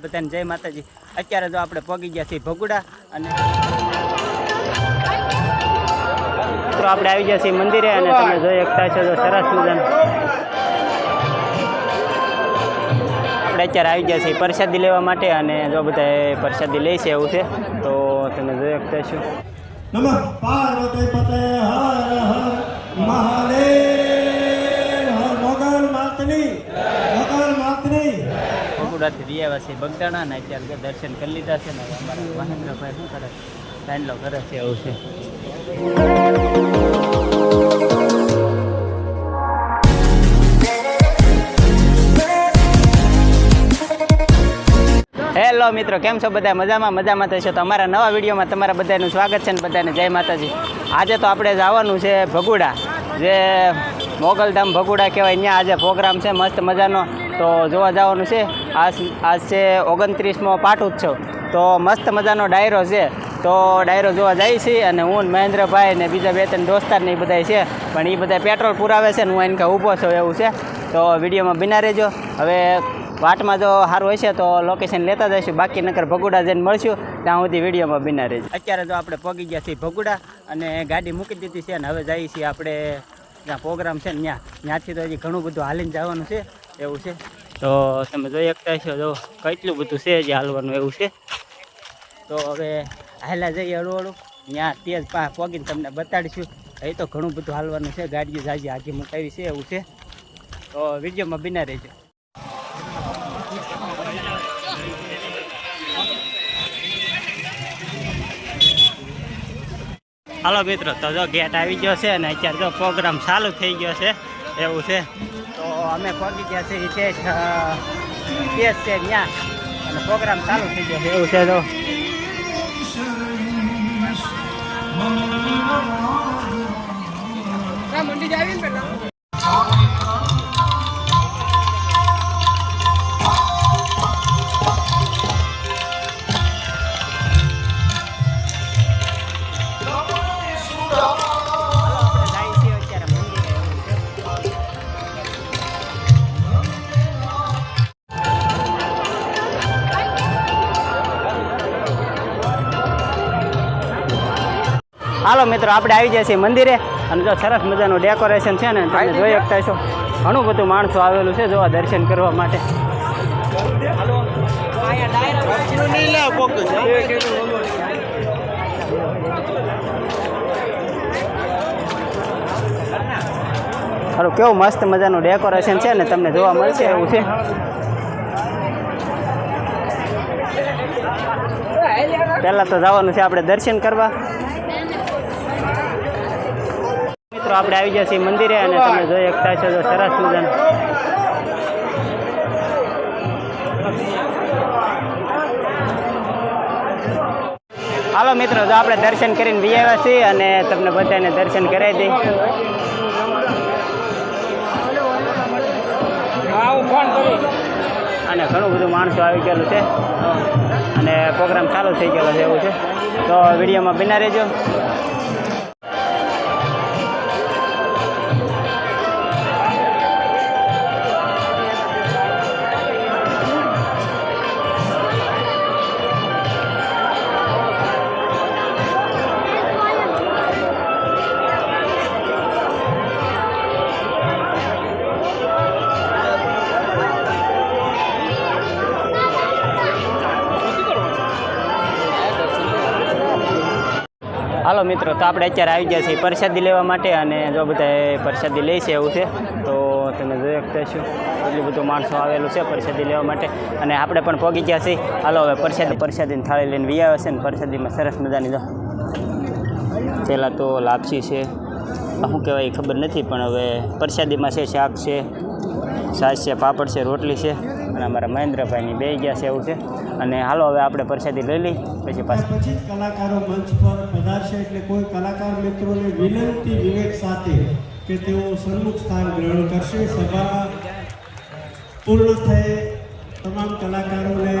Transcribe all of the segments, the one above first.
બધાને જય માતાજી। અત્યારે જો આપણે પહોંચી ગયા છીએ ભગુડા અને મિત્રો આપણે આવી ગયા છીએ મંદિરે અને તમે જોઈ શકતા છો તો સરસ મજાનું આપણે અત્યારે આવી ગયા છીએ પ્રસાદી લેવા માટે અને જો બધા પ્રસાદી લે છે એવું છે તો તમે જોઈ શકતા છો। નમઃ પાર્વતી પતે હર હર મહાદેવ હર મોગલ માતની ભગુડાથી રિયાવાસી બગદાણા ને અત્યારે દર્શન કરી લીધા છે ને અમારા મહેન્દ્રભાઈ શું કરે ચાંદલો કરે છે એવું છે। હેલો મિત્રો, કેમ છો બધા? મજામાં થશો તો અમારા નવા વિડીયોમાં તમારા બધાનું સ્વાગત છે ને બધાને જય માતાજી। આજે તો આપણે જવાનું છે ભગુડા, જે મોગલધામ ભગુડા કહેવાય, ત્યાં આજે પ્રોગ્રામ છે મસ્ત મજાનો, તો જોવા જવાનું છે। આજ છે 29મો પાટોત્સવ, તો મસ્ત મજાનો ડાયરો છે, તો ડાયરો જોવા જાય છે અને હું મહેન્દ્રભાઈ ને બીજા 2-3 દોસ્તાર ને એ બધા છે, પણ એ બધા પેટ્રોલ પુરાવે છે ને હું એને કાંઈ ઊભો છું એવું છે। તો વિડીયોમાં બિના રહેજો। હવે વાટમાં જો સારું હશે તો લોકેશન લેતા જઈશું, બાકી નકર ભગુડા જઈને મળશું, ત્યાં સુધી વિડીયોમાં બિના રહેજો। અત્યારે જો આપણે પહોંચી ગયા છીએ ભગુડા અને ગાડી મૂકી દીધી છે અને હવે જઈએ છીએ આપણે જ્યાં પ્રોગ્રામ છે ને ત્યાંથી તો હજી ઘણું બધું હાલીને જવાનું છે એવું છે। તો તમે જોઈ શકતા છો જો કેટલું બધું છે જે હાલવાનું એવું છે, તો હવે હાલા જઈએ હળું ત્યાં તેજ પહોંચીને તમને બતાડીશું। એ તો ઘણું બધું હાલવાનું છે, ગાડીઓ જાજી આગી મુકાવી છે એવું છે, તો વિડીયોમાં બિના રહેજો। હાલો મિત્રો, તો જો ગેટ આવી ગયો છે અને અત્યારે જો પ્રોગ્રામ ચાલુ થઈ ગયો છે એવું છે, તો અમે પહોંચી ગયા છીએ તે છે ત્યાં અને પ્રોગ્રામ ચાલુ થઈ ગયો છે એવું છે। તો હાલો મિત્રો, આપણે આવી જાય છીએ મંદિરે અને જો સરસ મજાનું ડેકોરેશન છે ને તમે જોઈ શકતા છો, ઘણું બધું માણસો આવેલું છે જોવા દર્શન કરવા માટે। સારું, કેવું મસ્ત મજાનું ડેકોરેશન છે ને તમને જોવા મળશે એવું છે। પહેલાં તો જવાનું છે આપણે દર્શન કરવા। મિત્રો આપણે આવી ગયા છીએ મંદિરે અને તમે જોઈ શકતા છો તો સરસ મજાનું હાલો મિત્રો, જો આપણે દર્શન કરીને બી આવ્યા છીએ અને તમને બધાને દર્શન કરાવી દઈ અને ઘણું બધું માણસો આવી ગયેલું છે અને પ્રોગ્રામ ચાલુ થઈ ગયેલો છે એવું છે, તો વિડીયોમાં બિના રહેજો। હાલો મિત્રો, તો આપણે અત્યારે આવી ગયા છીએ પ્રસાદી લેવા માટે અને જો બધા પ્રસાદી લે છે એવું છે, તો તમે જોઈ શકતા છો એટલું બધું માણસો આવેલું છે પ્રસાદી લેવા માટે અને આપણે પણ પહોંચી ગયા છીએ। હાલો હવે પ્રસાદીની થાળી લઈને વી આવે છે ને પ્રસાદીમાં સરસ મજાની જો પહેલાં તો લાપસી છે, શું કહેવાય એ ખબર નથી, પણ હવે પ્રસાદીમાં છે શાક છે, છાશ છે, પાપડ છે, રોટલી છે અને અમારા મહેન્દ્રભાઈની બે ગયા છે એવું છે। અને હાલો હવે આપણે પ્રસાદી લઈ લઈ પછી જ કલાકારો મંચ પર પધારશે, એટલે કોઈ કલાકાર મિત્રોને વિનંતી વિવેક સાથે કે તેઓ સન્મુખ સ્થાન ગ્રહણ કરશે। સભા પૂર્ણ થયે તમામ કલાકારોને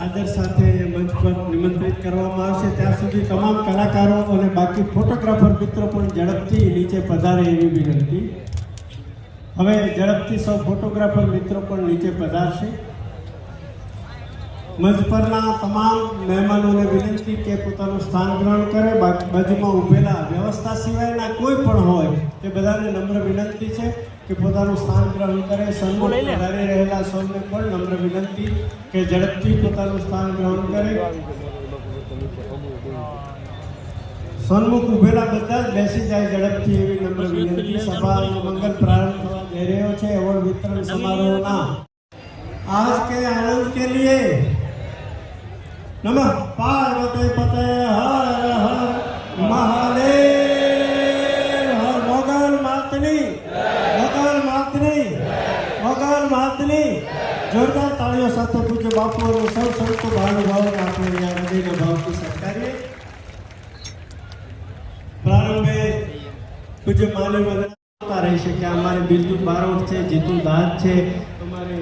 આદર સાથે મંચ પર નિમંત્રિત કરવામાં આવશે। ત્યાં સુધી તમામ કલાકારો અને બાકી ફોટોગ્રાફર મિત્રો પણ ઝડપથી નીચે પધારે એવી વિનંતી। હવે ઝડપથી સૌ ફોટોગ્રાફર મિત્રો પણ નીચે પધારશે। મંચ પરના તમામ મહેમાનોને વિનંતી કે પોતાનું સ્થાન ગ્રહણ કરે. બાજુમાં ઊભેલા વ્યવસ્થા સિવાયના કોઈ પણ હોય તે બધાને નમ્ર વિનંતી છે કે પોતાનું સ્થાન ગ્રહણ કરે. સન્મુખ વધારી રહેલા સૌને પણ નમ્ર વિનંતી કે ઝડપથી પોતાનું સ્થાન ગ્રહણ કરે. સન્મુખ ઊભેલા બધા જ બેસી જાય ઝડપથી એવી નમ્ર વિનંતી. સભાનો મંગલ પ્રારંભ થવા જઈ રહ્યો છે. એવોર્ડ વિતરણ સમારોહના आज के आनंद के लिए नमः पार्वती पते हर हर महादेव हर मोगल मातनी जोरदार तालियों સાથે પૂજ્ય બાપુઓનું સૌ સંતો ભાનુભાવોને આપણે અહીંયા હૃદયના ભાવથી સત્કારીએ. પ્રારંભે પૂજ્ય માનવ વંદના રહેશે કે અમારે બિરજુ બારોટ છે, જીતુ દાસ છે, અમારે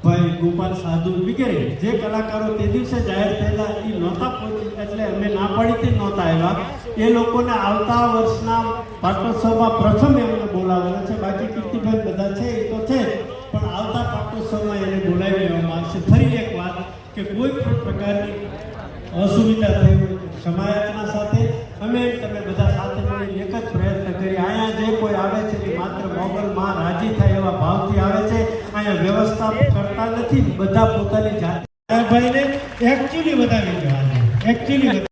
ભાઈ ગોપાલ સાધુ વગેરે જે કલાકારો તે દિવસે જાહેર થયેલા એ નહોતા પહોંચી, એટલે અમે ના પાડીથી નહોતા આવ્યા. એ લોકોને આવતા વર્ષના પાટોત્સવમાં પ્રથમ એમને બોલાવેલા છે. બાકી કીર્તિભાઈ બધા છે એ તો છે, પણ આવતા પાટોત્સવમાં એને બોલાવી લેવામાં આવશે. ફરી એક વાત કે કોઈ પણ પ્રકારની અસુવિધા થઈ હોય ક્ષમાયાચના સાથે અમે તમે બધા સાથે મળીને એક જ પ્રયત્ન કરી. અહીંયા જે કોઈ આવે છે એ માત્ર મોગલમાં રાજી થાય એવા ભાવથી આવે છે. અહીંયા વ્યવસ્થા કરતા નથી, બધા પોતાની જાતે ભાઈને એકચ્યુઅલી વધાવી દેવાના એકચ્યુઅલી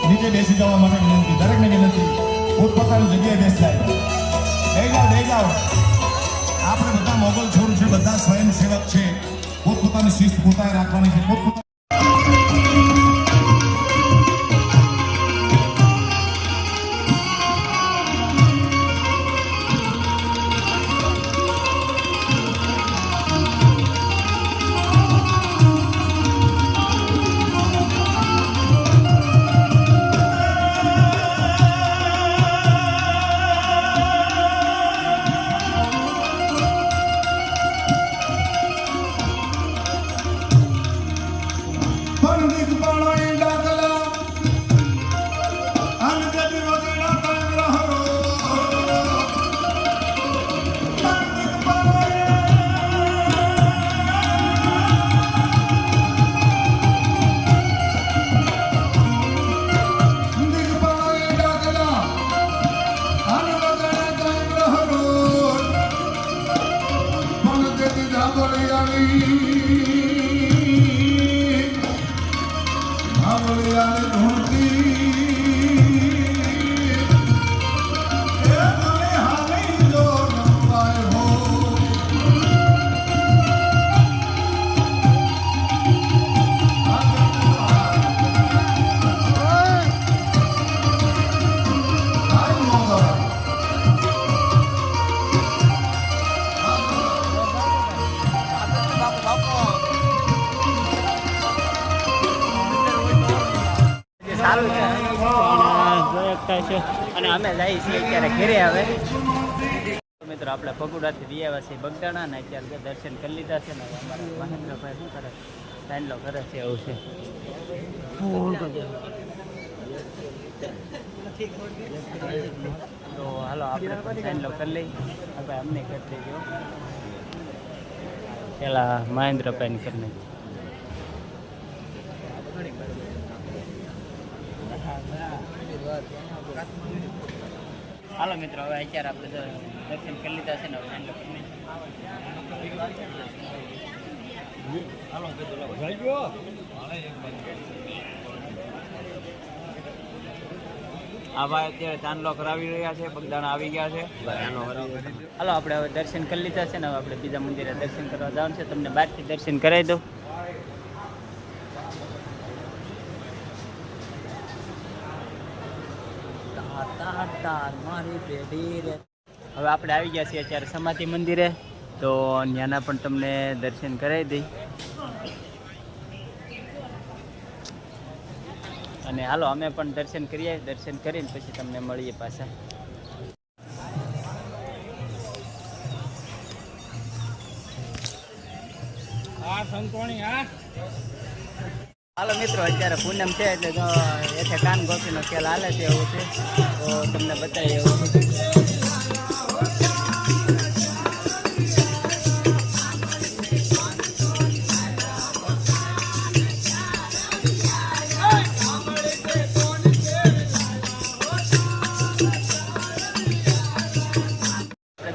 નીચે બેસી જવા માટે વિનંતી, દરેકને વિનંતી પોતપોતાની જગ્યાએ બેસી જાય. દઈ જાઓ. આપણે બધા મોગલ છોડ છે, બધા સ્વયંસેવક છે. પોતપોતાની શિસ્ત પોતાએ રાખવાની છે. સારું છે છે અને અમે જઈએ છીએ અત્યારે ઘરે. હવે મિત્રો આપણે ભગુડાથી વિયાવા છીએ બગદાણા ને અત્યારે દર્શન કરી લીધા છે ને અમારા મહેન્દ્રભાઈ શું કરે સાંડલો કરે છે એવું છે. તો હાલો આપણે સાંડલો કરી લઈ. હવે અમને કરી દેજો પેલા મહેન્દ્રભાઈને કરી નાખીએ. હાલો મિત્રો હવે અત્યારે આપણે દર્શન કરી લીધા છે ને આ ભાઈ અત્યારે ચાંદલો કરાવી રહ્યા છે, બગદાણા આવી ગયા છે. હાલો આપણે હવે દર્શન કરી લીધા છે ને, હવે આપણે બીજા મંદિરે દર્શન કરવા જવાનું છે. તમને બહારથી દર્શન કરાવી દઉં. હવે આપણે આવી ગયા છીએ અત્યારે સમાધિ મંદિરે, તો ત્યાંના પણ તમને દર્શન કરાવી દઈ. અને હાલો અમે પણ દર્શન કરીએ, દર્શન કરીને પછી તમને મળીએ પાછા. હાલો મિત્રો, અત્યારે પૂનમ છે એટલે તો એથી કાન ગોપીનો ખેલ હાલે છે એવું છે, તો તમને બતાવીએ એવું છે.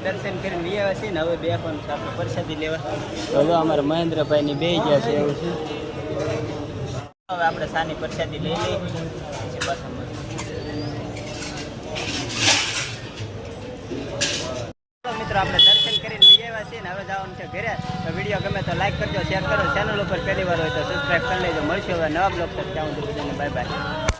દર્શન કરીને લઈ આવ્યા છીએ ને, હવે બે પણ આપણે પ્રસાદી લેવા. તો જો અમારા મહેન્દ્રભાઈની બે ગયા છે એવું છે. હવે આપણે સાની પ્રસાદી લઈ લઈએ પછી પાછા મિત્રો આપણે દર્શન કરીને લઈ આવ્યા છીએ ને, હવે જવાનું છે ઘરે. તો વિડીયો ગમે તો લાઈક કરજો, શેર કરો, ચેનલ ઉપર પહેલી વાર હોય તો સબસ્ક્રાઈબ કરી લેજો. મળશું હવે નવા બ્લોગ સાથે. ત્યાં સુધી બધાને બાય બાય.